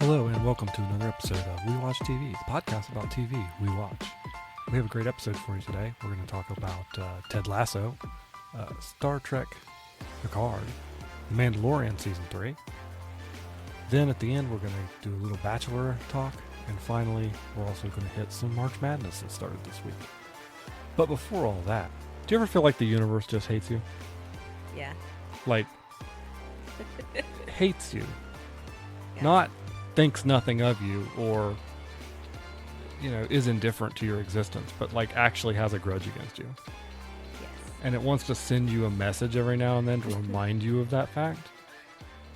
Hello and welcome to another episode of We Watch TV, the podcast about TV we watch. We have a great episode for you today. We're going to talk about Ted Lasso, Star Trek Picard, The Mandalorian Season 3. Then at the end we're going to do a little Bachelor talk. And finally, we're also going to hit some March Madness that started this week. But before all that, do you ever feel like the universe just hates you? Yeah. Like, hates you. Yeah. Not thinks nothing of you or, is indifferent to your existence, but like actually has a grudge against you. Yes. And it wants to send you a message every now and then to remind you of that fact.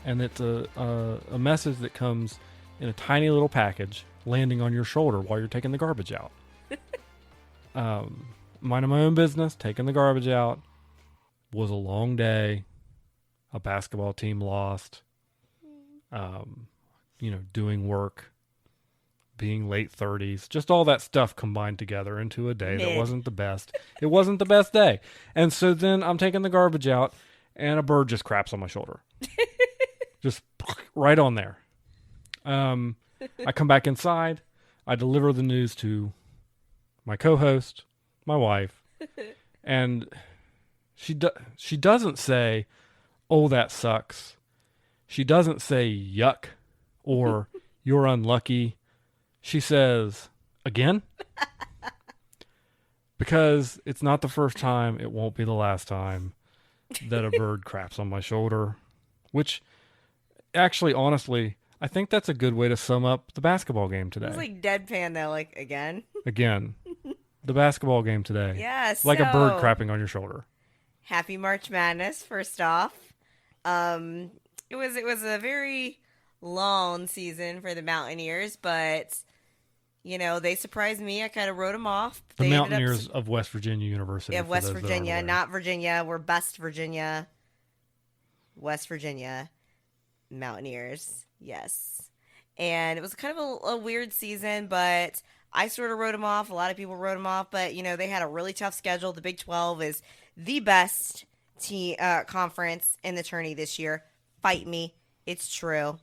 And it's a message that comes in a tiny little package landing on your shoulder while you're taking the garbage out. Minding my own business, taking the garbage out. Was a long day. A basketball team lost. Doing work. Being late 30s. Just all that stuff combined together into a day that wasn't the best. It wasn't the best day. And so then I'm taking the garbage out and a bird just craps on my shoulder. Just right on there. I come back inside. I deliver the news to my co-host, my wife, and she doesn't say, "Oh, that sucks." She doesn't say "yuck" or "you're unlucky." She says, "Again?" Because it's not the first time, it won't be the last time that a bird craps on my shoulder, which actually, honestly, I think that's a good way to sum up the basketball game today. It was like deadpan though, like again. Again, the basketball game today. Yes. Like a bird crapping on your shoulder. Happy March Madness, first off. It was a very long season for the Mountaineers, but they surprised me. I kind of wrote them off. The Mountaineers of West Virginia University. Of West Virginia, not Virginia. We're Best Virginia. West Virginia Mountaineers. Yes. And it was kind of a weird season, but I sort of wrote them off. A lot of people wrote them off, but they had a really tough schedule. The Big 12 is the best conference in the tourney this year. Fight me. It's true.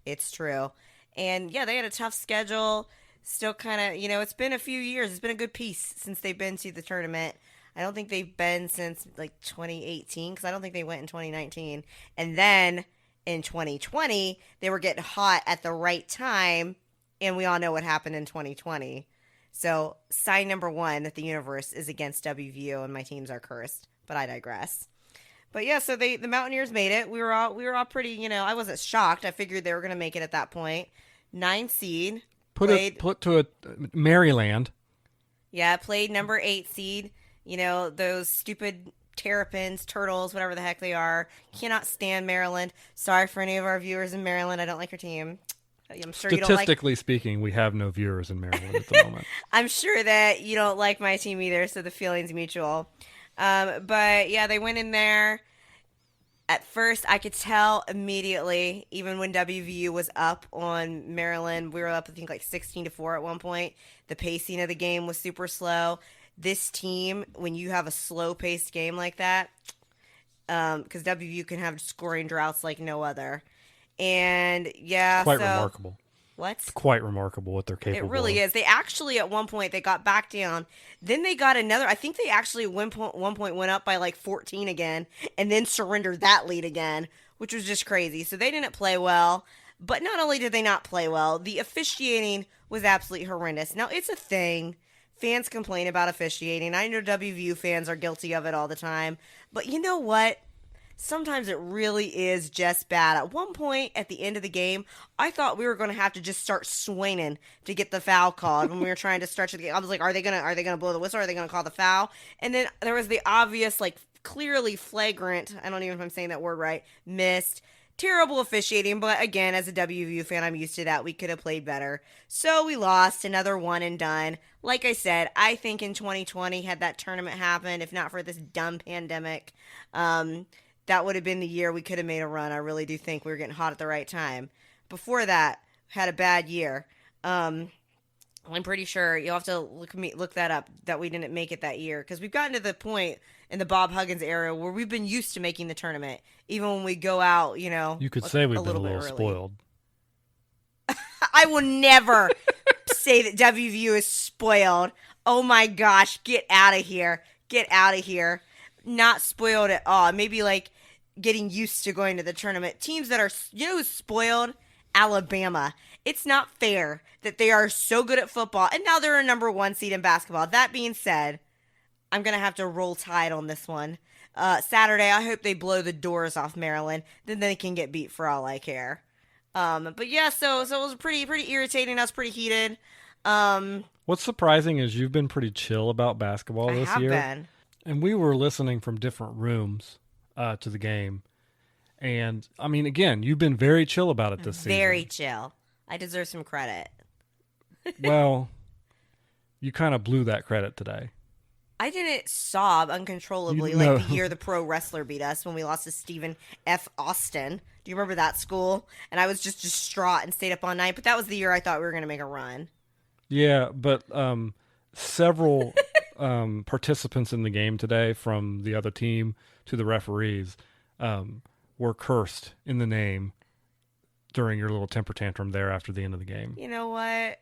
It's true. And yeah, they had a tough schedule. Still kind of, it's been a few years. It's been a good piece since they've been to the tournament. I don't think they've been since like 2018 because I don't think they went in 2019. And then in 2020, they were getting hot at the right time, and we all know what happened in 2020. So, sign number one that the universe is against WVU and my teams are cursed, but I digress. But yeah, so the Mountaineers made it. We were all pretty, I wasn't shocked. I figured they were going to make it at that point. 9 seed. Put to a Maryland. Yeah, played number 8 seed. Those stupid Terrapins, Turtles, whatever the heck they are. Cannot stand Maryland. Sorry for any of our viewers in Maryland. I don't like your team. I'm sure Statistically speaking, we have no viewers in Maryland at the moment. I'm sure that you don't like my team either, so the feeling's mutual. But yeah, they went in there. At first, I could tell immediately, even when WVU was up on Maryland, we were up, I think, like 16-4 at one point. The pacing of the game was super slow. This team, when you have a slow-paced game like that, because WVU can have scoring droughts like no other. And, yeah, Quite remarkable. What? It's quite remarkable what they're capable of. It really is. They actually, at one point, they got back down. Then they got another. I think they actually at one point went up by like 14 again and then surrendered that lead again, which was just crazy. So they didn't play well. But not only did they not play well, the officiating was absolutely horrendous. Now, it's a thing. Fans complain about officiating. I know WVU fans are guilty of it all the time. But you know what? Sometimes it really is just bad. At one point at the end of the game, I thought we were going to have to just start swinging to get the foul called when we were trying to stretch the game. I was like, are they going to blow the whistle? Are they going to call the foul? And then there was the obvious, like clearly flagrant, I don't even know if I'm saying that word right, missed. Terrible officiating, but again, as a WVU fan, I'm used to that. We could have played better. So we lost another one and done. Like I said, I think in 2020, had that tournament happened, if not for this dumb pandemic, that would have been the year we could have made a run. I really do think we were getting hot at the right time. Before that, had a bad year. I'm pretty sure you'll have to look that up, that we didn't make it that year. Because we've gotten to the point in the Bob Huggins era where we've been used to making the tournament. Even when we go out, You could say we've been a little early. spoiled. I will never say that WVU is spoiled. Oh my gosh, get out of here. Get out of here. Not spoiled at all. Maybe like getting used to going to the tournament. Teams that are, who's spoiled? Alabama. It's not fair that they are so good at football, and now they're a number 1 seed in basketball. That being said, I'm going to have to roll tide on this one. Saturday, I hope they blow the doors off Maryland. Then they can get beat for all I care. But yeah, so it was pretty irritating. I was pretty heated. What's surprising is you've been pretty chill about basketball this year. I have been. And we were listening from different rooms to the game. And, I mean, again, you've been very chill about it this season. Very chill. I deserve some credit. Well, you kind of blew that credit today. I didn't sob uncontrollably like the year the pro wrestler beat us when we lost to Stephen F. Austin. Do you remember that school? And I was just distraught and stayed up all night. But that was the year I thought we were going to make a run. Yeah, but several participants in the game today, from the other team to the referees, were cursed in the name during your little temper tantrum there after the end of the game. You know what?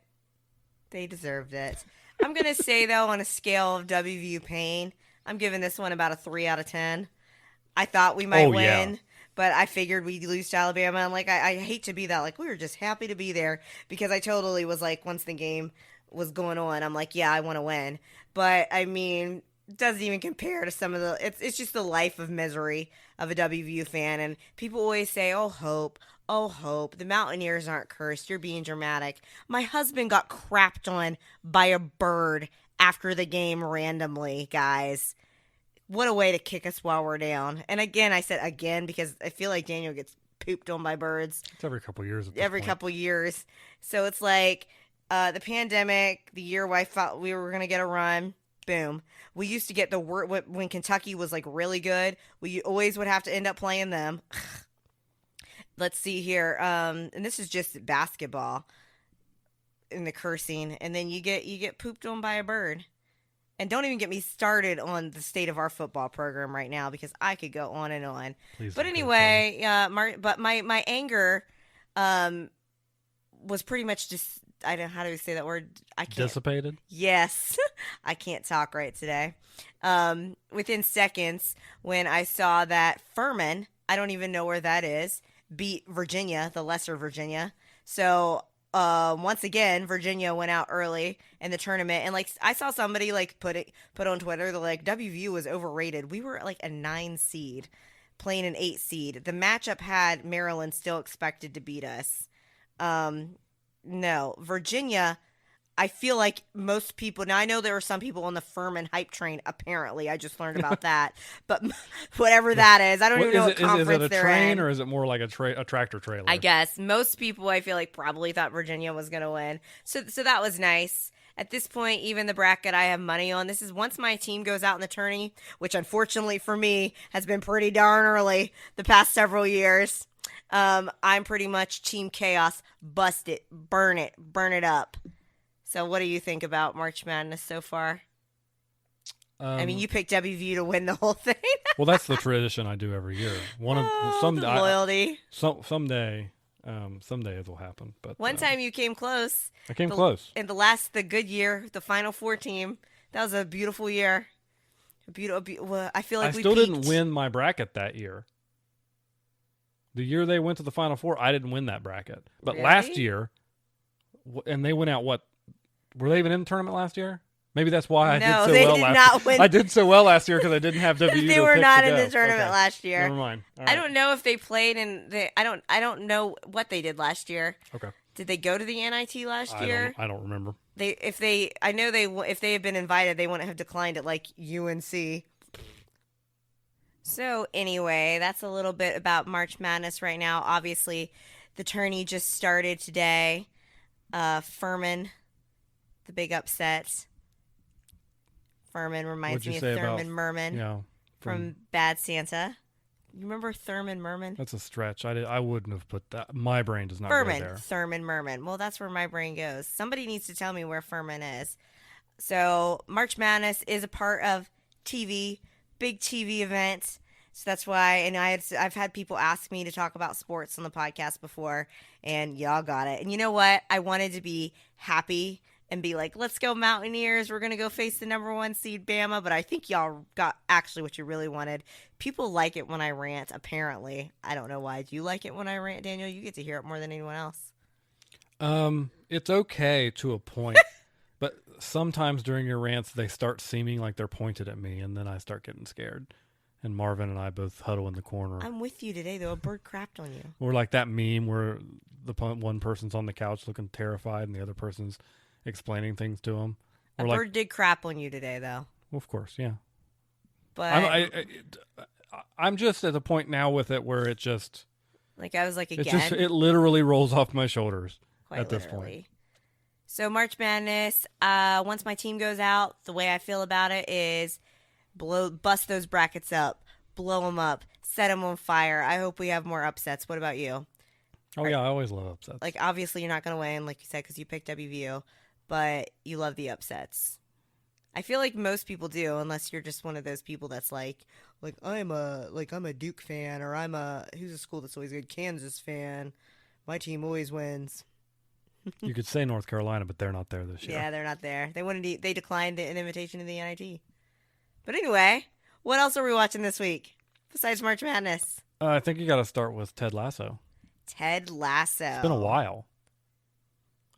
They deserved it. I'm going to say, though, on a scale of WVU pain, I'm giving this one about a 3 out of 10. I thought we might win, but I figured we'd lose to Alabama. And, like, I hate to be that. Like, we were just happy to be there because I totally was like, once the game was going on, I'm like, yeah, I want to win. But, I mean, it doesn't even compare to some of the – it's just the life of misery of a WVU fan. And people always say, oh, hope. Oh, hope. The Mountaineers aren't cursed. You're being dramatic. My husband got crapped on by a bird after the game randomly, guys. What a way to kick us while we're down. And again, I said again because I feel like Daniel gets pooped on by birds. It's every couple of years. Every couple of years. So it's like the pandemic, the year where I thought we were going to get a run. Boom. We used to get the word when Kentucky was like really good. We always would have to end up playing them. Let's see here. And this is just basketball in the cursing. And then you get pooped on by a bird. And don't even get me started on the state of our football program right now because I could go on and on. Please but anyway, but my anger was pretty much just, I don't know, how do we say that word? I can't. Dissipated? Yes. I can't talk right today. Within seconds when I saw that Furman, I don't even know where that is, beat Virginia, the lesser Virginia. So once again, Virginia went out early in the tournament, and like I saw somebody like put on Twitter that like WVU was overrated. We were like a 9 seed playing an 8 seed. The matchup had Maryland still expected to beat us. No, Virginia. I feel like most people, now I know there are some people on the Furman hype train, apparently. I just learned about that. But whatever that is, I don't even know what conference they're in. Is it a train or is it more like a tractor trailer? I guess. Most people, I feel like, probably thought Virginia was going to win. So that was nice. At this point, even the bracket I have money on, this is once my team goes out in the tourney, which unfortunately for me has been pretty darn early the past several years. I'm pretty much Team Chaos. Bust it. Burn it up. So what do you think about March Madness so far? I mean, you picked WVU to win the whole thing. Well, that's the tradition I do every year. Loyalty. Someday it will happen. But one time you came close. I came close. In the good year, the Final Four team. That was a beautiful year. I feel like I still didn't win my bracket that year. The year they went to the Final Four, I didn't win that bracket. But really? Last year, and they went out what? Were they even in the tournament last year? Maybe that's why I did so well last year. I did so well last year because I didn't have WVU. They were not in the tournament last year. Never mind. I don't know if they played I don't know what they did last year. Okay. Did they go to the NIT last year? I don't remember. If they had been invited, they wouldn't have declined it like UNC. So anyway, that's a little bit about March Madness right now. Obviously, the tourney just started today. Furman, the big upset. Furman reminds me of Thurman Merman from Bad Santa. You remember Thurman Merman? That's a stretch. I wouldn't have put that. My brain does not go there. Thurman Merman. Well, that's where my brain goes. Somebody needs to tell me where Furman is. So March Madness is a part of TV, big TV event. So that's why, and I've had people ask me to talk about sports on the podcast before, and y'all got it. And you know what? I wanted to be happy and be like, let's go Mountaineers. We're going to go face the number 1 seed Bama. But I think y'all got actually what you really wanted. People like it when I rant, apparently. I don't know why. Do you like it when I rant, Daniel? You get to hear it more than anyone else. It's okay to a point. But sometimes during your rants, they start seeming like they're pointed at me, and then I start getting scared. And Marvin and I both huddle in the corner. I'm with you today, though. A bird crapped on you. Or like that meme where one person's on the couch looking terrified and the other person's explaining things to him. A bird did crap on you today, though. Well, of course, yeah. But I'm just at the point now with it where it just... Like I was like, again? It literally rolls off my shoulders Quite this literally. point. So March Madness, once my team goes out, the way I feel about it is... bust those brackets up, blow them up, set them on fire. I hope we have more upsets. What about you? Oh, yeah, I always love upsets. Like, obviously, you're not going to win, like you said, because you picked WVU, but you love the upsets. I feel like most people do, unless you're just one of those people that's like I'm a Duke fan, or who's a school that's always good? Kansas fan. My team always wins. You could say North Carolina, but they're not there this year. Yeah, they're not there. They declined an invitation to the NIT. But anyway, what else are we watching this week besides March Madness? I think you got to start with Ted Lasso. Ted Lasso. It's been a while.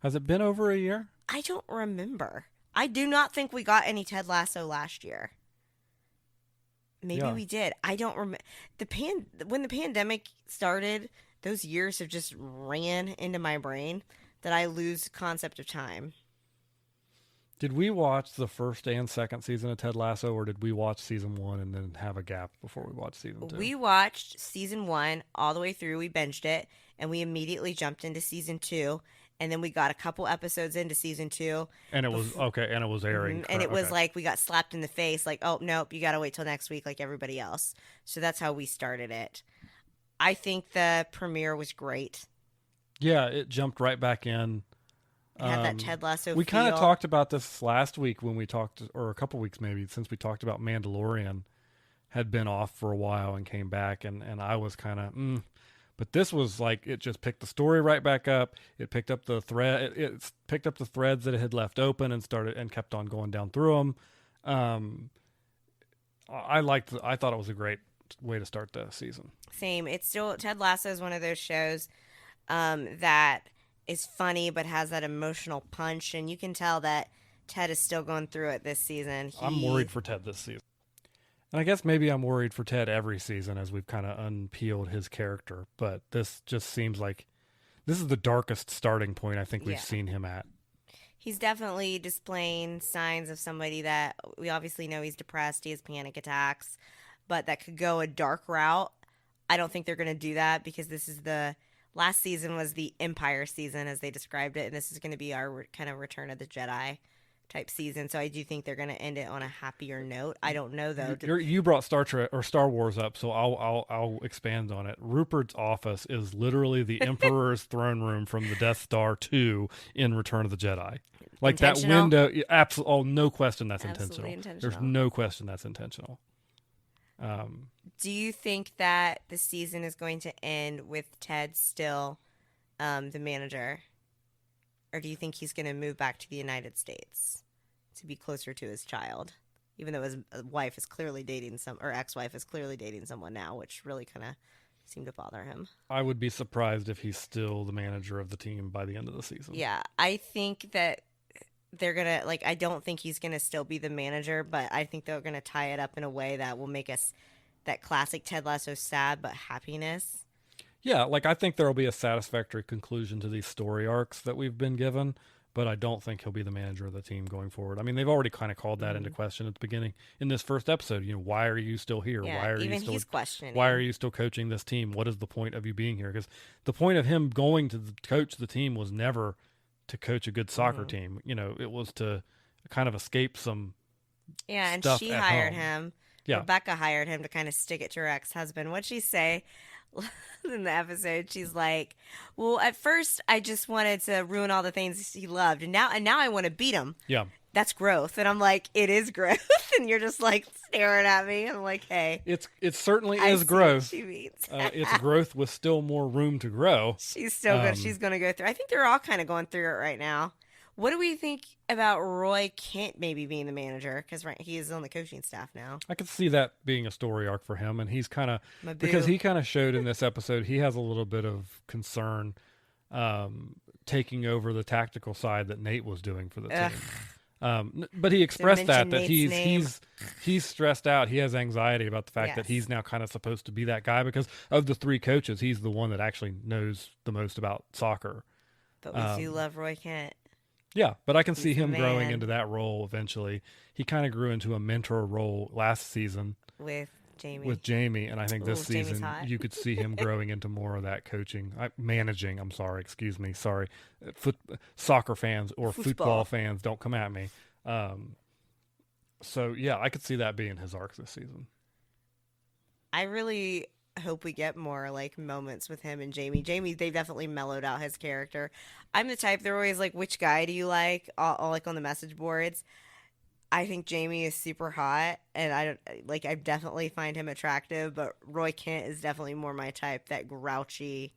Has it been over a year? I don't remember. I do not think we got any Ted Lasso last year. Maybe we did. I don't remember. When the pandemic started, those years have just ran into my brain that I lose concept of time. Did we watch the first and second season of Ted Lasso, or did we watch season 1 and then have a gap before we watched season 2? We watched season 1 all the way through. We binged it, and we immediately jumped into season 2, and then we got a couple episodes into season 2. And it was and it was airing. And it was like we got slapped in the face, like, oh, nope, you got to wait till next week like everybody else. So that's how we started it. I think the premiere was great. Yeah, it jumped right back in. It had that Ted Lasso We kind of feel. talked about this last week when we talked, or a couple weeks maybe, since we talked about Mandalorian had been off for a while and came back, and I was kind of, But this was like, it just picked the story right back up. It picked up the thread. It picked up the threads that it had left open and kept on going down through them. I thought it was a great way to start the season. Same. It's still, Ted Lasso is one of those shows that is funny but has that emotional punch, and you can tell that Ted is still going through it this season. I'm worried for Ted this season. And I guess maybe I'm worried for Ted every season as we've kind of unpeeled his character, but this just seems like this is the darkest starting point I think we've seen him at. He's definitely displaying signs of somebody that we obviously know he's depressed, he has panic attacks, but that could go a dark route. I don't think they're going to do that because this is last season was the Empire season as they described it, and this is going to be our kind of Return of the Jedi type season. So I do think they're going to end it on a happier note. I don't know though. You brought Star Trek or Star Wars up, so I'll expand on it. Rupert's office is literally the Emperor's throne room from the Death Star 2 in Return of the Jedi. Like that window, absolutely. Oh, no question that's intentional. There's no question that's intentional. Do you think that the season is going to end with Ted still the manager? Or do you think he's going to move back to the United States to be closer to his child? Even though his wife is clearly dating ex-wife is clearly dating someone now, which really kind of seemed to bother him. I would be surprised if he's still the manager of the team by the end of the season. Yeah, I think that they're going to, I don't think he's going to still be the manager, but I think they're going to tie it up in a way that will make us that classic Ted Lasso sad but happiness. Yeah, I think there will be a satisfactory conclusion to these story arcs that we've been given, but I don't think he'll be the manager of the team going forward. I mean, they've already kind of called that into question at the beginning in this first episode. Why are you still here? Yeah, why are even you still he's questioning. Why are you still coaching this team? What is the point of you being here? Because the point of him going to coach the team was never to coach a good soccer team. It was to kind of escape some. Yeah, and stuff she at hired home. him. Yeah. Rebecca hired him to kind of stick it to her ex-husband. What'd she say in the episode? She's like, well, at first I just wanted to ruin all the things he loved, and now I want to beat him. Yeah. that's growth. And I'm like, it is growth. And you're just like staring at me. I'm like, hey. It certainly I is see growth. what she means. It's growth with still more room to grow. She's still good. She's going to go through. I think they're all kind of going through it right now. What do we think about Roy Kent maybe being the manager? Because he is on the coaching staff now. I could see that being a story arc for him, and he's kind of because he kind of showed in this episode he has a little bit of concern taking over the tactical side that Nate was doing for the team. But he expressed that he's stressed out. He has anxiety about the fact that he's now kind of supposed to be that guy because of the three coaches. He's the one that actually knows the most about soccer. But we do love Roy Kent. Yeah, but I can see him growing into that role eventually. He kind of grew into a mentor role last season with Jamie. And I think this season you could see him growing into more of that coaching, managing. I'm sorry, excuse me, sorry. Soccer fans or football fans, don't come at me. So yeah, I could see that being his arc this season. I really hope we get more like moments with him and Jamie. They've definitely mellowed out his character. I'm the type, they're always like, which guy do you like? All like on the message boards. I think Jamie is super hot, and I definitely find him attractive, but Roy Kent is definitely more my type, that grouchy,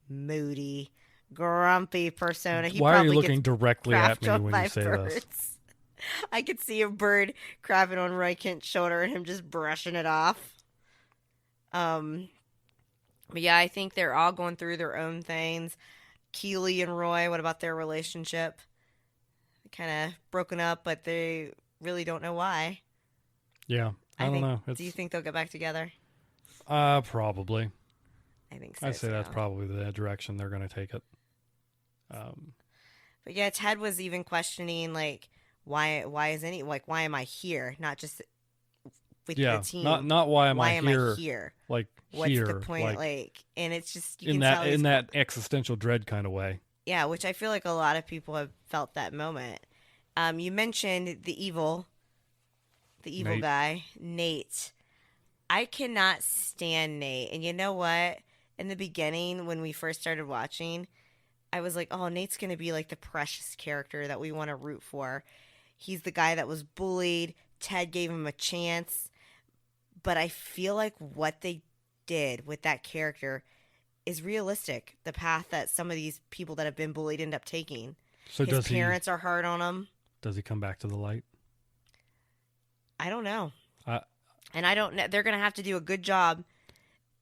moody, grumpy persona. Why are you looking directly at me when you say this? I could see a bird crapping on Roy Kent's shoulder and him just brushing it off. But yeah, I think they're all going through their own things. Keely and Roy, what about their relationship? Kind of broken up, but they really don't know why. Yeah, I don't know. Do you think they'll get back together? Probably. I think so. I'd say that's probably the direction they're going to take it. But yeah, Ted was even questioning like, why am I here? Not just with the team. Not why am I here? Like, what's the point? Like, and it's just in that existential dread kind of way. Yeah, which I feel like a lot of people have felt that moment. You mentioned the evil Nate. Guy, Nate. I cannot stand Nate. And you know what? In the beginning, when we first started watching, I was like, oh, Nate's going to be like the precious character that we want to root for. He's the guy that was bullied. Ted gave him a chance. But I feel like what they did with that character is realistic. The path that some of these people that have been bullied end up taking. So his parents are hard on him. Does he come back to the light? I don't know. And I don't know. They're going to have to do a good job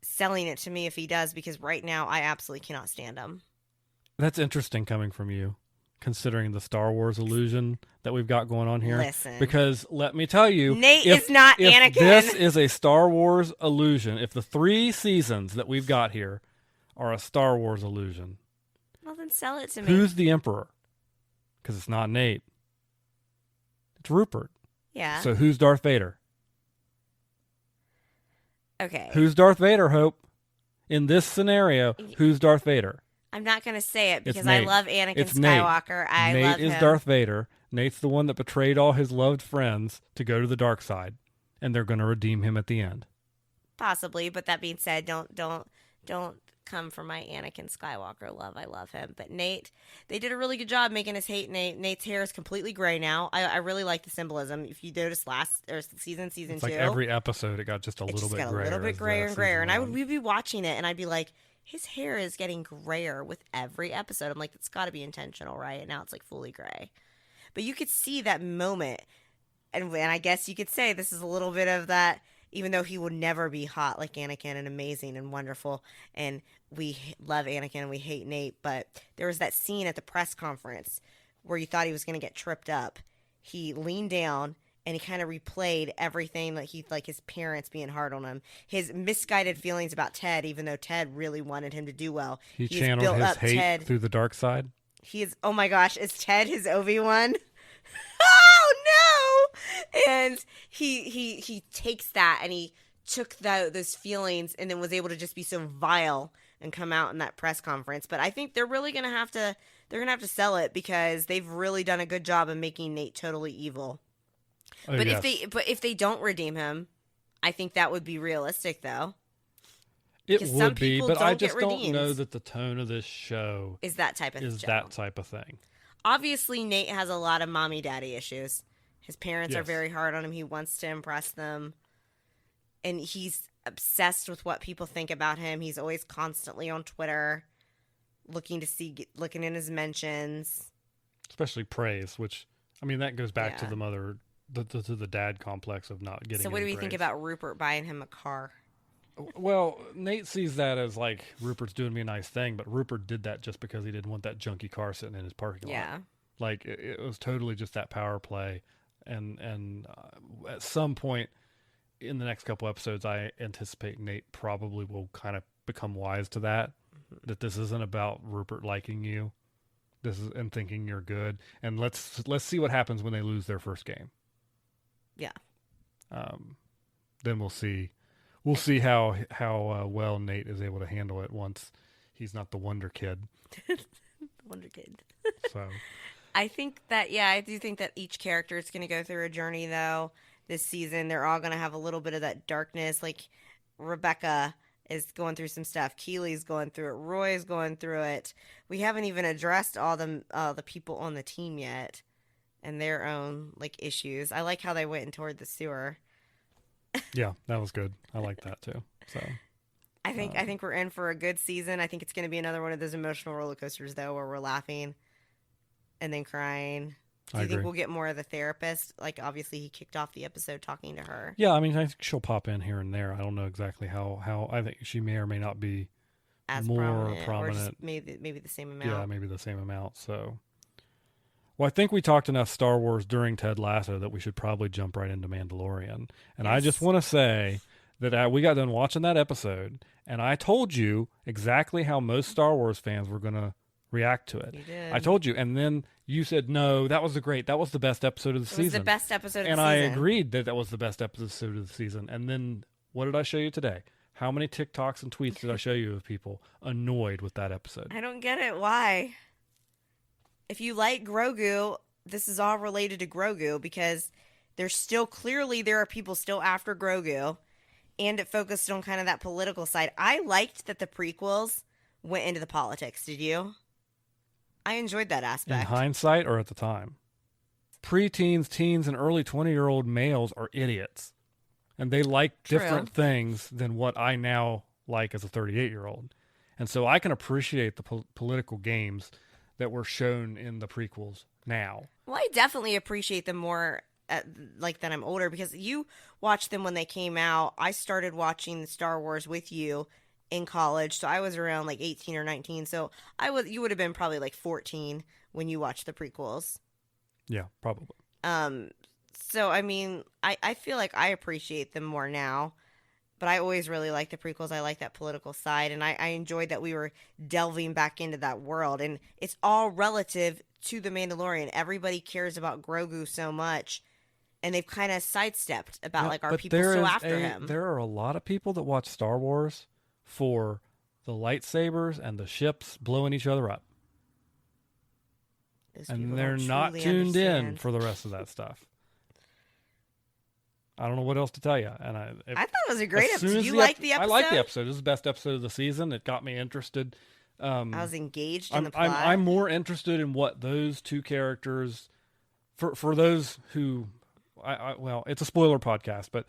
selling it to me if he does, because right now I absolutely cannot stand him. That's interesting coming from you, considering the Star Wars illusion that we've got going on here. Listen. Because let me tell you, Nate is not Anakin. If this is a Star Wars illusion, if the 3 seasons that we've got here are a Star Wars illusion, well, then sell it to me. Who's the Emperor? Because it's not Nate. It's Rupert. Yeah. So who's Darth Vader? Okay. Who's Darth Vader, Hope? In this scenario, who's Darth Vader? I'm not going to say it because I love Anakin Skywalker. Nate love him. is Darth Vader. Nate's the one that betrayed all his loved friends to go to the dark side, and they're going to redeem him at the end. Possibly, but that being said, don't come for my Anakin Skywalker love. I love him. But Nate, they did a really good job making us hate Nate. Nate's hair is completely gray now. I really like the symbolism. If you noticed season it's 2. Like every episode, it got just a little bit grayer. A little bit grayer and grayer. And we'd be watching it, and I'd be like, his hair is getting grayer with every episode. I'm like, it's got to be intentional, right? And now it's like fully gray. But you could see that moment. And I guess you could say this is a little bit of that, even though he would never be hot like Anakin and amazing and wonderful. And we love Anakin and we hate Nate. But there was that scene at the press conference where you thought he was going to get tripped up. He leaned down and he kind of replayed everything like his parents being hard on him. His misguided feelings about Ted, even though Ted really wanted him to do well. He channeled his hate through the dark side. Oh my gosh, is Ted his Obi-Wan? Oh no! And he takes that and he took those feelings and then was able to just be so vile and come out in that press conference. But I think they're really gonna have to sell it because they've really done a good job of making Nate totally evil. Oh, but yes. if they don't redeem him, I think that would be realistic though. It would be, but I just don't know that the tone of this show is that type of thing. obviously Nate has a lot of mommy daddy issues. His parents are Yes. very hard on him. He wants to impress them. And he's obsessed with what people think about him. He's always constantly on Twitter looking in his mentions. Especially praise, which, I mean, that goes back to Yeah. the mother, to the dad complex of not getting So what do we any think praise. about Rupert buying him a car? Well, Nate sees that as like, Rupert's doing me a nice thing, but Rupert did that just because he didn't want that junky car sitting in his parking lot. Yeah. Like, it was totally just that power play. And at some point in the next couple episodes, I anticipate Nate probably will kind of become wise to that, that this isn't about Rupert liking you. This is and thinking you're good. And let's see what happens when they lose their first game. Yeah. Then we'll see. We'll see how well Nate is able to handle it once he's not the wonder kid. Wonder Kid. So I think that, I do think that each character is going to go through a journey, though, this season. They're all going to have a little bit of that darkness. Like, Rebecca is going through some stuff. Keely's going through it. Roy's going through it. We haven't even addressed all the people on the team yet and their own, like, issues. I like how they went toward the sewer. yeah, that was good. I like that too. So I think we're in for a good season. I think it's going to be another one of those emotional roller coasters, though, where we're laughing and then crying. Do I you think agree. we'll get more of the therapist? Like, obviously, he kicked off the episode talking to her. yeah, I mean, I think she'll pop in here and there. I don't know exactly how. I think she may or may not be As more or prominent. just maybe the same amount. Yeah, maybe the same amount. So, well, I think we talked enough Star Wars during Ted Lasso that we should probably jump right into Mandalorian. And I just Yes. want to say that we got done watching that episode, and I told you exactly how most Star Wars fans were going to react to it. You did. I told you, and then you said, "No, that was that was the best episode of the It season." was the best episode of and the I season. agreed that was the best episode of the season. And then what did I show you today? How many TikToks and tweets did I show you of people annoyed with that episode? I don't get it. Why? If you like Grogu, this is all related to Grogu because there's still clearly there are people still after Grogu, and it focused on kind of that political side. I liked that the prequels went into the politics. Did you? I enjoyed that In aspect. hindsight or at the time? Preteens, teens, and early 20-year-old males are idiots. And they like True. different things than what I now like as a 38-year-old. And so I can appreciate the political games that were shown in the prequels now. Well, I definitely appreciate them more like that I'm older because you watched them when they came out. I started watching Star Wars with you in college, so I was around like 18 or 19. So you would have been probably like 14 when you watched the prequels. Yeah, probably. So I mean, I feel like I appreciate them more now. But I always really liked the prequels. I like that political side, and I enjoyed that we were delving back into that world. And it's all relative to the Mandalorian. Everybody cares about Grogu so much, and they've kind of sidestepped about Yeah, like, are but people there still is after him? There are a lot of people that watch Star Wars for the lightsabers and the ships blowing each other up. Those people And they're don't not truly tuned in understand. for the rest of that stuff. I don't know what else to tell you. And I thought it was a great episode. You liked the episode? I liked the episode. It was the best episode of the season. It got me interested. I was engaged in the plot. I'm more interested in what those two characters, for those who, well, it's a spoiler podcast, but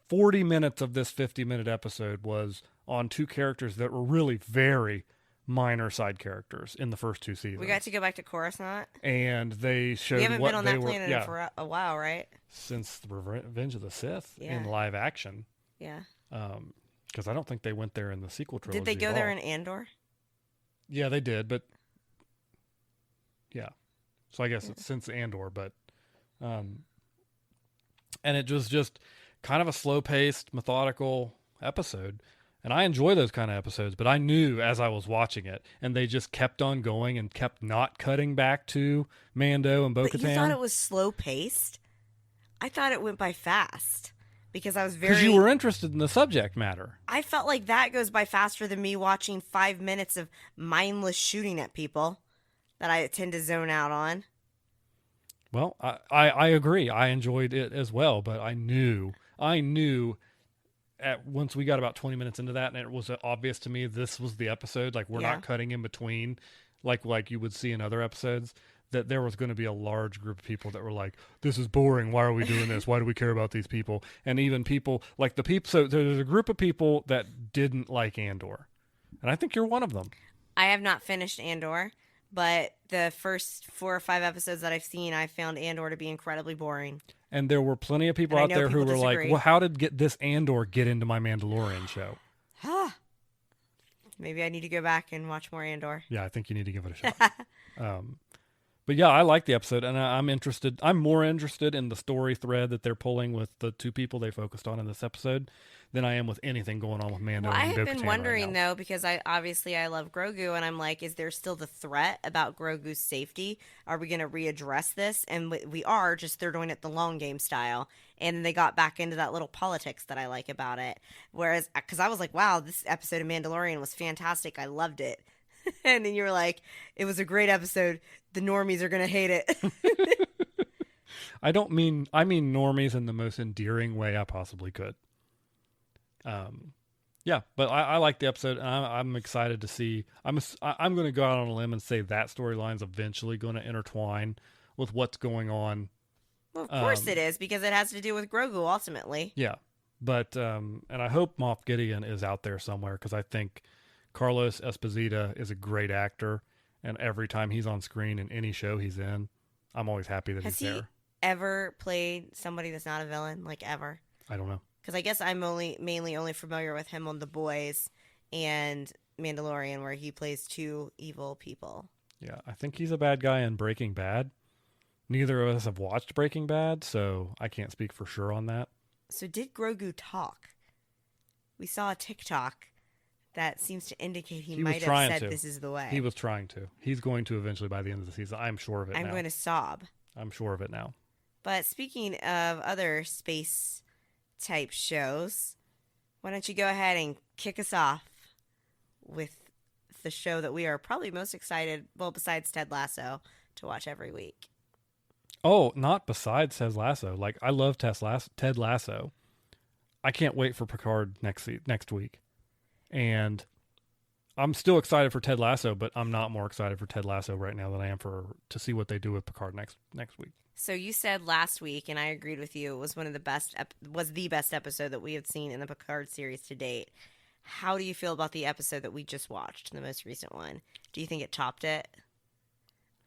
40 minutes of this 50-minute episode was on two characters that were really very minor side characters in the first two seasons. We got to go back to Coruscant. And they showed We haven't what been on they that were, planet for a while, right? since the Revenge of the Sith Yeah. in live action. Yeah. Because I don't think they went there in the sequel trilogy. Did they go at there all. in Andor? Yeah, they did, but yeah. So I guess it's since Andor, but and it was just kind of a slow-paced, methodical episode. And I enjoy those kind of episodes, but I knew as I was watching it, and they just kept on going and kept not cutting back to Mando and But Bo-Katan. you thought it was slow paced? I thought it went by fast because I was Because very. you were interested in the subject matter. I felt like that goes by faster than me watching 5 minutes of mindless shooting at people that I tend to zone out on. Well, I agree. I enjoyed it as well, but I knew at once we got about 20 minutes into that, and it was obvious to me this was the episode. Like, we're Yeah. not cutting in between. like you would see in other episodes, that there was going to be a large group of people that were like, this is boring. Why are we doing this? Why do we care about these people? And even people like the people. So there's a group of people that didn't like Andor. And I think you're one of them. I have not finished Andor, but the first 4 or 5 episodes that I've seen, I found Andor to be incredibly boring. And there were plenty of people out there who were like, well, how did this Andor get into my Mandalorian show? Maybe I need to go back and watch more Andor. Yeah, I think you need to give it a shot. But yeah, I like the episode, and I'm interested. I'm more interested in the story thread that they're pulling with the 2 people they focused on in this episode than I am with anything going on with Mando and Bo-Katan. I have been wondering, though, because I love Grogu, and I'm like, is there still the threat about Grogu's safety? Are we going to readdress this? And we are, just they're doing it the long game style. And they got back into that little politics that I like about it. Whereas, because I was like, wow, this episode of Mandalorian was fantastic. I loved it. And then you were like, it was a great episode. The normies are going to hate it. I mean normies in the most endearing way I possibly could. Yeah, but I like the episode, and I'm excited to see. I'm going to go out on a limb and say that storyline's eventually going to intertwine with what's going on. Well, of course it is, because it has to do with Grogu ultimately. Yeah, but and I hope Moff Gideon is out there somewhere, because I think Carlos Esposito is a great actor, and every time he's on screen in any show he's in, I'm always happy that he's there. Has he ever played somebody that's not a villain, like ever? I don't know. Because I guess I'm mainly only familiar with him on The Boys and Mandalorian, where he plays 2 evil people. Yeah, I think he's a bad guy in Breaking Bad. Neither of us have watched Breaking Bad, so I can't speak for sure on that. So did Grogu talk? We saw a TikTok that seems to indicate he might have said this is the way. He was trying to. He's going to eventually by the end of the season. I'm sure of it now. I'm going to sob. I'm sure of it now. But speaking of other space type shows, why don't you go ahead and kick us off with the show that we are probably most excited, well, besides Ted Lasso, to watch every week. Oh, not besides Ted Lasso. Like, I love Ted Lasso. I can't wait for Picard next week. And I'm still excited for Ted Lasso, but I'm not more excited for Ted Lasso right now than I am to see what they do with Picard next week. So you said last week, and I agreed with you, it was the best episode that we have seen in the Picard series to date. How do you feel about the episode that we just watched, the most recent one? Do you think it topped it?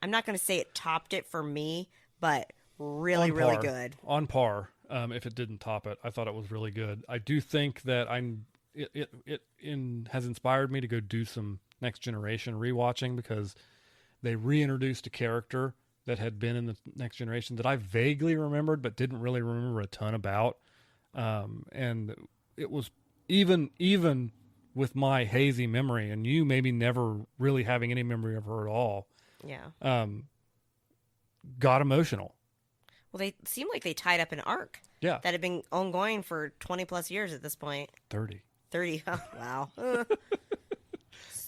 I'm not going to say it topped it for me, but really good. On par. If it didn't top it, I thought it was really good. I do think that it has inspired me to go do some Next Generation rewatching, because they reintroduced a character that had been in the Next Generation that I vaguely remembered but didn't really remember a ton about. And it was even with my hazy memory, and you maybe never really having any memory of her at all. Yeah. Got emotional. Well, they seemed like they tied up an arc. Yeah. That had been ongoing for 20 plus years at this point. 30. Oh, wow.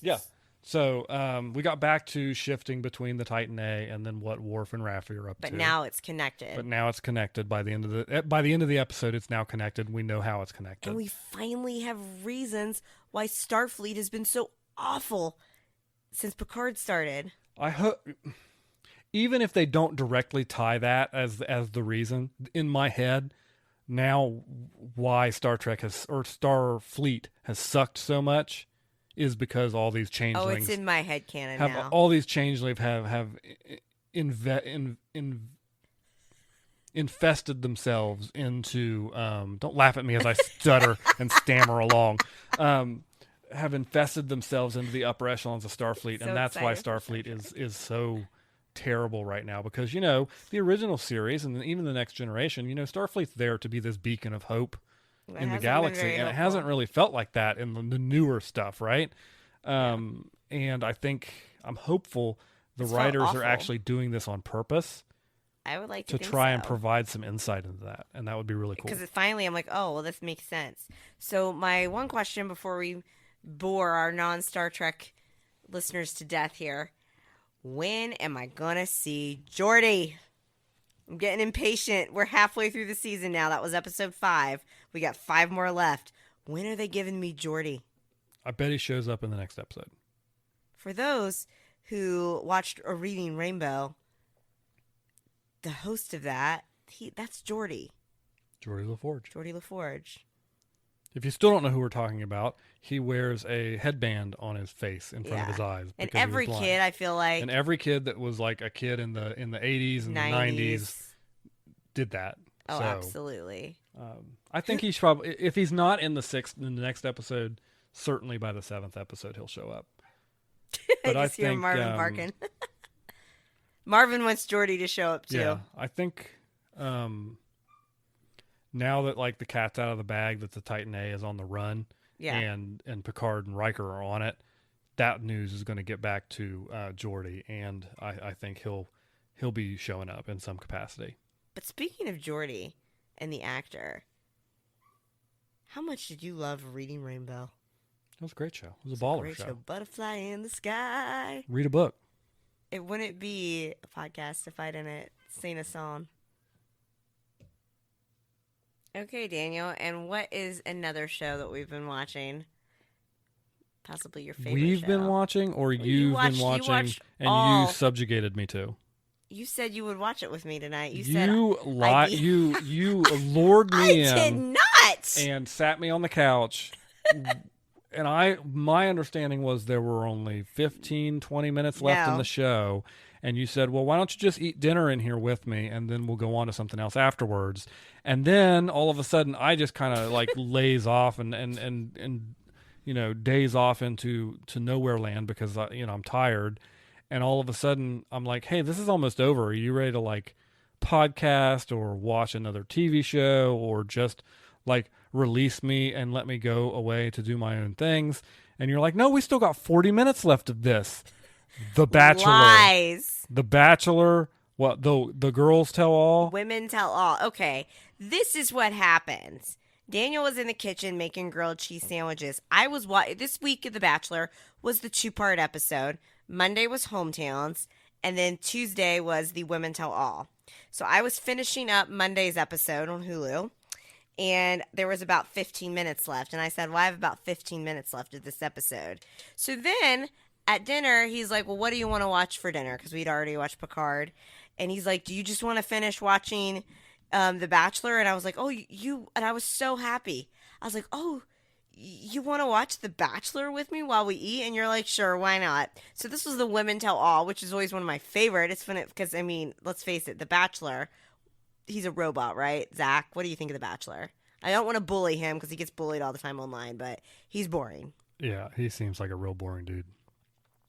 Yeah. So we got back to shifting between the Titan A and then what Worf and Raffi are up to. But now it's connected. By the end of the episode, it's now connected. We know how it's connected. And we finally have reasons why Starfleet has been so awful since Picard started. I hope, even if they don't directly tie that as the reason, in my head, now why Starfleet has sucked so much is because all these changelings. Oh, it's in my head canon now. All these changelings have infested themselves into. Don't laugh at me as I stutter and stammer along. Have infested themselves into the upper echelons of Starfleet, and that's why Starfleet is so terrible right now. Because the original series and even the Next Generation, Starfleet's there to be this beacon of hope in the galaxy, and it hasn't really felt like that in the newer stuff, right? And I'm hopeful the writers are actually doing this on purpose. I would like to try and provide some insight into that, and that would be really cool. Because finally, I'm like, oh, well, this makes sense. So my one question before we bore our non-Star Trek listeners to death here: when am I gonna see Geordi? I'm getting impatient. We're halfway through the season now. That was episode 5. We got 5 more left. When are they giving me Geordi? I bet he shows up in the next episode. For those who watched A Reading Rainbow, the host of that's Geordie. Geordie LaForge. Geordie LaForge. If you still don't know who we're talking about, he wears a headband on his face in front of his eyes. And every kid, I feel like, and every kid that was like a kid in the 80s and 90s did that. Oh, so, absolutely. I think he's probably, if he's not in the next episode, certainly by the 7th episode he'll show up. But I think Marvin barking. Marvin wants Geordie to show up too. Yeah, I think now that like the cat's out of the bag, that the Titan A is on the run, and Picard and Riker are on it, that news is going to get back to Geordie, and I think he'll be showing up in some capacity. But speaking of Geordie and the actor, how much did you love Reading Rainbow? It was a great show. It was a baller show. Butterfly in the sky. Read a book. It wouldn't be a podcast if I didn't sing a song. Okay, Daniel, and what is another show that we've been watching? Possibly your favorite We've show. been watching, or you've been watching, and you subjugated me to. You said you would watch it with me tonight. You lured me in. I did not. And sat me on the couch. And my understanding was there were only 15, 20 minutes left in the show. And you said, well, why don't you just eat dinner in here with me, and then we'll go on to something else afterwards. And then all of a sudden, I just kind of like lays off and daze off into nowhere land because I'm tired. And all of a sudden, I'm like, hey, this is almost over. Are you ready to like podcast or watch another TV show, or just like release me and let me go away to do my own things? And you're like, no, we still got 40 minutes left of this. The Bachelor. Lies. The Bachelor. What? The girls tell all? Women tell all. Okay. This is what happens. Daniel was in the kitchen making grilled cheese sandwiches. This week of The Bachelor was the 2-part episode. Monday was Hometowns, and then Tuesday was the Women Tell All. So I was finishing up Monday's episode on Hulu, and there was about 15 minutes left. And I said, well, I have about 15 minutes left of this episode. So then at dinner, he's like, well, what do you want to watch for dinner? Because we'd already watched Picard. And he's like, do you just want to finish watching The Bachelor? And I was like, oh, and I was so happy. I was like, oh, you want to watch The Bachelor with me while we eat? And you're like, sure, why not? So this was the Women Tell All, which is always one of my favorite. It's funny because, I mean, let's face it, The Bachelor, he's a robot, right? Zach, what do you think of The Bachelor? I don't want to bully him because he gets bullied all the time online, but he's boring. Yeah, he seems like a real boring dude.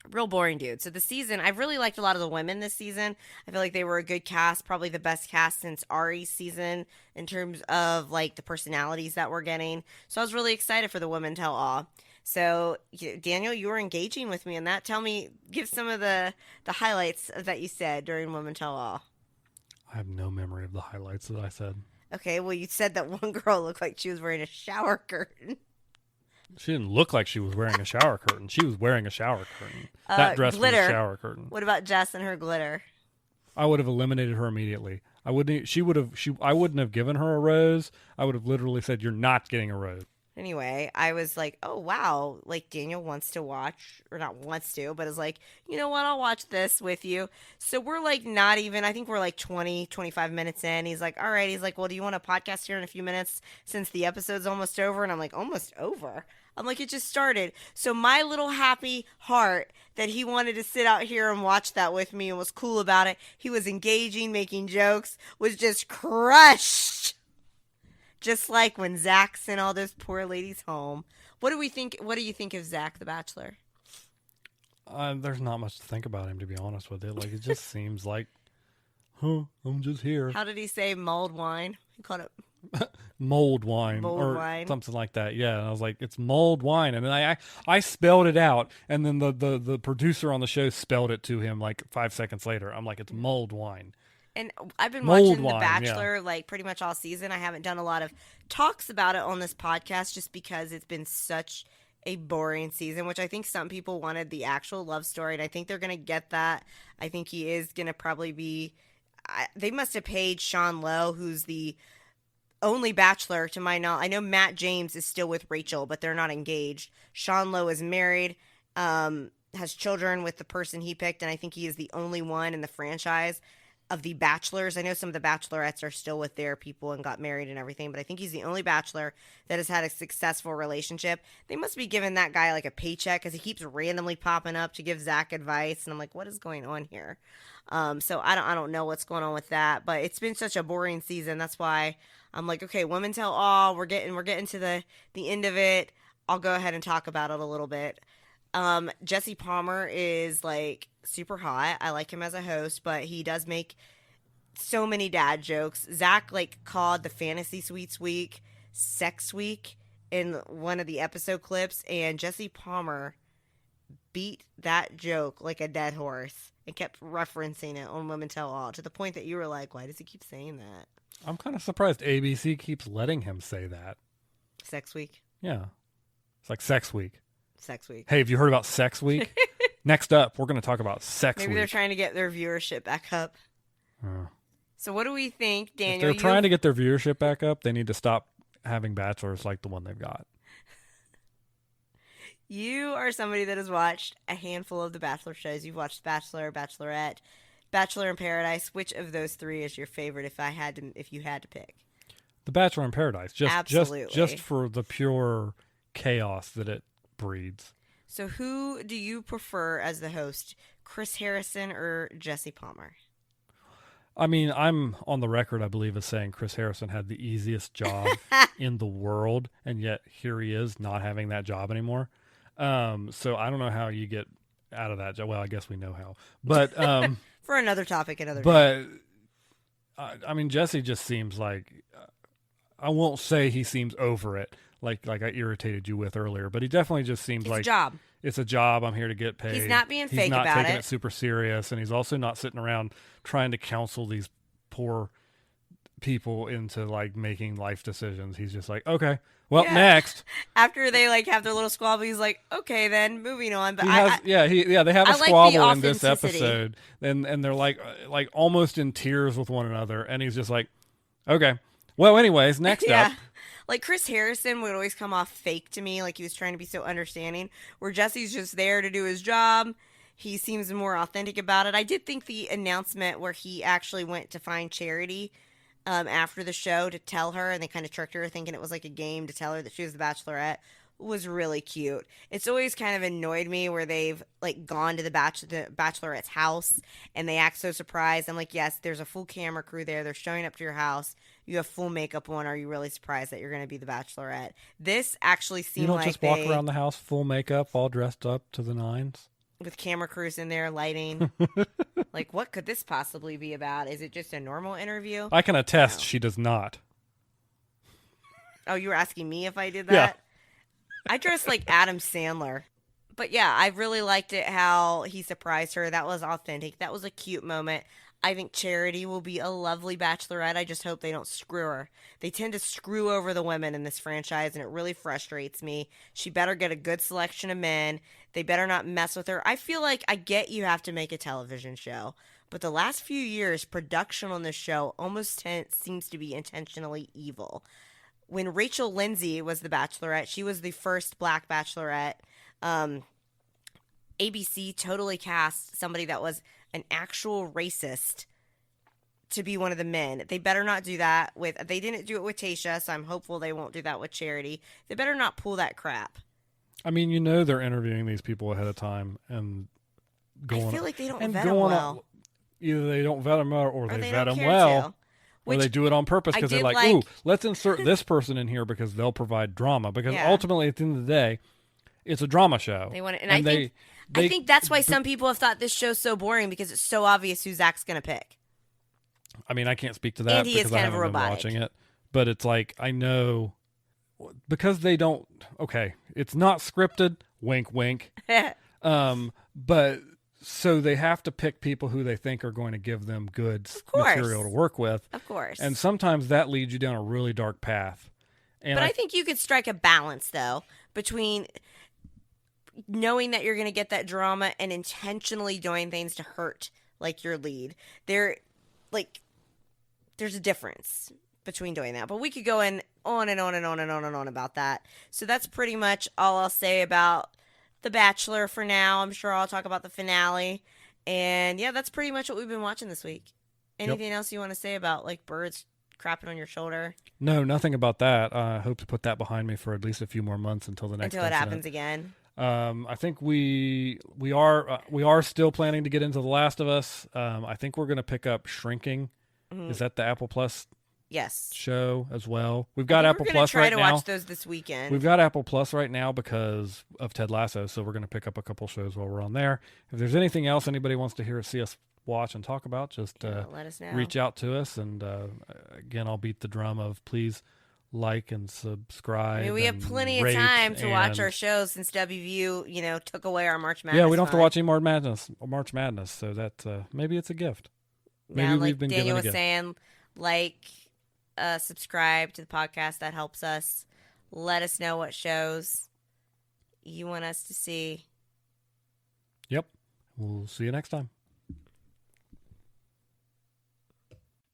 Real boring dude. So the season, I've really liked a lot of the women this season. I feel like they were a good cast, probably the best cast since Ari's season in terms of like the personalities that we're getting. So I was really excited for the Women Tell All. So Daniel, you were engaging with me in that. Give some of the highlights that you said during Women Tell All. I have no memory of the highlights that I said. Okay, well, you said that one girl looked like she was wearing a shower curtain. She didn't look like she was wearing a shower curtain. She was wearing a shower curtain. That dress glitter. was a shower curtain. What about Jess and her glitter? I would have eliminated her immediately. I wouldn't have given her a rose. I would have literally said, you're not getting a rose. Anyway, I was like, oh, wow. Like, Daniel wants to watch, or not wants to, but is like, you know what? I'll watch this with you. So we're like not even, I think we're like 20, 25 minutes in. He's like, all right. He's like, well, do you want a podcast here in a few minutes since the episode's almost over? And I'm like, almost over? I'm like, it just started. So my little happy heart that he wanted to sit out here and watch that with me and was cool about it. He was engaging, making jokes, was just crushed. Just like when Zach sent all those poor ladies home. What do you think of Zach the Bachelor? There's not much to think about him, to be honest with you. Like, it just seems like, I'm just here. How did he say mulled wine? He called it mulled wine or something like that. Yeah, and I was like, it's mulled wine, and then I spelled it out, and then the producer on the show spelled it to him like 5 seconds later. I'm like, it's mulled wine. And I've been watching The Bachelor like pretty much all season. I haven't done a lot of talks about it on this podcast just because it's been such a boring season, which I think some people wanted the actual love story, and I think they're going to get that. I think he is going to probably be they must have paid Sean Lowe, who's the only Bachelor to my knowledge. I know Matt James is still with Rachel, but they're not engaged. Sean Lowe is married. has children with the person he picked, and I think he is the only one in the franchise of the Bachelors. I know some of the Bachelorettes are still with their people and got married and everything, but I think he's the only Bachelor that has had a successful relationship. They must be giving that guy like a paycheck because he keeps randomly popping up to give Zach advice, and I'm like, what is going on here? So I don't know what's going on with that, but it's been such a boring season. That's why I'm like, okay, women tell all. We're getting to the end of it. I'll go ahead and talk about it a little bit. Jesse Palmer is like super hot. I like him as a host, but he does make so many dad jokes. Zach like called the Fantasy Suites Week Sex Week in one of the episode clips, and Jesse Palmer beat that joke like a dead horse and kept referencing it on Women Tell All to the point that you were like, why does he keep saying that? I'm kind of surprised ABC keeps letting him say that. Sex Week? Yeah. It's like Sex Week. Sex Week. Hey, have you heard about Sex Week? Next up, we're going to talk about Sex Week. Maybe they're trying to get their viewership back up. So what do we think, Daniel? If they're trying to get their viewership back up, they need to stop having bachelors like the one they've got. You are somebody that has watched a handful of the Bachelor shows. You've watched Bachelor, Bachelorette, Bachelor in Paradise. Which of those three is your favorite if you had to pick? The Bachelor in Paradise. Absolutely. Just for the pure chaos that it breeds. So who do you prefer as the host, Chris Harrison or Jesse Palmer? I mean, I'm on the record, I believe, as saying Chris Harrison had the easiest job in the world, and yet here he is not having that job anymore. So I don't know how you get out of that job. Well, I guess we know how. But for another topic, another day. But I mean, Jesse just seems like I won't say he seems over it, like I irritated you with earlier, but he definitely just seems like a job. It's a job. I'm here to get paid. He's not being fake about it. He's not taking it super serious, and he's also not sitting around trying to counsel these poor people into like making life decisions. He's just like, okay, well, next. After they like have their little squabble, he's like, okay, then moving on. But they have a squabble in this episode, and they're like almost in tears with one another, and he's just like, okay, well, anyways, next up. Like Chris Harrison would always come off fake to me, like he was trying to be so understanding, where Jesse's just there to do his job. He seems more authentic about it. I did think the announcement where he actually went to find Charity after the show to tell her, and they kind of tricked her thinking it was like a game to tell her that she was the Bachelorette, was really cute. It's always kind of annoyed me where they've like gone to the Bachelorette's house and they act so surprised. I'm like, yes, there's a full camera crew there. They're showing up to your house. You have full makeup on. Are you really surprised that you're going to be the Bachelorette? This actually seemed like you don't just walk around the house full makeup, all dressed up to the nines? With camera crews in there, lighting. Like, what could this possibly be about? Is it just a normal interview? I can attest she does not. Oh, you were asking me if I did that? Yeah. I dressed like Adam Sandler. But yeah, I really liked it how he surprised her. That was authentic. That was a cute moment. I think Charity will be a lovely Bachelorette. I just hope they don't screw her. They tend to screw over the women in this franchise, and it really frustrates me. She better get a good selection of men. They better not mess with her. I feel like I get you have to make a television show, but the last few years, production on this show almost seems to be intentionally evil. When Rachel Lindsay was the Bachelorette, she was the first black Bachelorette. ABC totally cast somebody that was an actual racist to be one of the men. They better not do that they didn't do it with Tayshia, so I'm hopeful they won't do that with Charity. They better not pull that crap. I mean, they're interviewing these people ahead of time and going. I feel like they don't vet them well. Either they don't vet them well or they vet them well. Or they do it on purpose because they're like, ooh, let's insert this person in here because they'll provide drama. Because ultimately, at the end of the day, it's a drama show. They want it, and I think that's why some people have thought this show's so boring because it's so obvious who Zach's going to pick. I mean, I can't speak to that because I haven't been watching it. But it's like, I know because they don't. Okay, it's not scripted. Wink, wink. But so they have to pick people who they think are going to give them good material to work with. Of course. And sometimes that leads you down a really dark path. But I think you could strike a balance, though, between knowing that you're going to get that drama and intentionally doing things to hurt, like, your lead. There's a difference between doing that. But we could go on and on and on and on and on about that. So that's pretty much all I'll say about The Bachelor for now. I'm sure I'll talk about the finale. And yeah, that's pretty much what we've been watching this week. Anything else you want to say about like birds crapping on your shoulder? No, nothing about that. I hope to put that behind me for at least a few more months until the next Until it incident. happens again. I think we are still planning to get into The Last of Us. I think we're going to pick up Shrinking. Is that the Apple Plus show as well? We've got Apple Plus right now. We're going to try to watch those this weekend. We've got Apple Plus right now because of Ted Lasso, so we're going to pick up a couple shows while we're on there. If there's anything else anybody wants to see us watch and talk about, just let us know. Reach out to us. And again, I'll beat the drum of please like and subscribe. I mean, we have plenty of time to watch our shows since WVU, took away our March Madness. Yeah, we don't have to watch any more March Madness, so that maybe it's a gift. Maybe we've been Daniel given a was saying, subscribe to the podcast. That helps us. Let us know what shows you want us to see. Yep. We'll see you next time.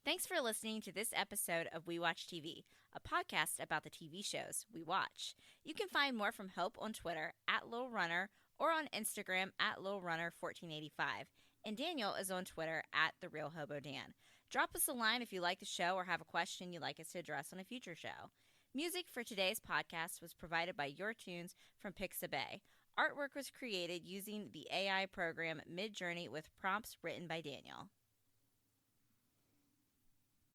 Thanks for listening to this episode of We Watch TV, a podcast about the TV shows we watch. You can find more from Hope on Twitter @LilRunner or on Instagram @LilRunner1485. And Daniel is on Twitter @TheRealHoboDan. Drop us a line if you like the show or have a question you'd like us to address on a future show. Music for today's podcast was provided by Your Tunes from Pixabay. Artwork was created using the AI program Midjourney with prompts written by Daniel.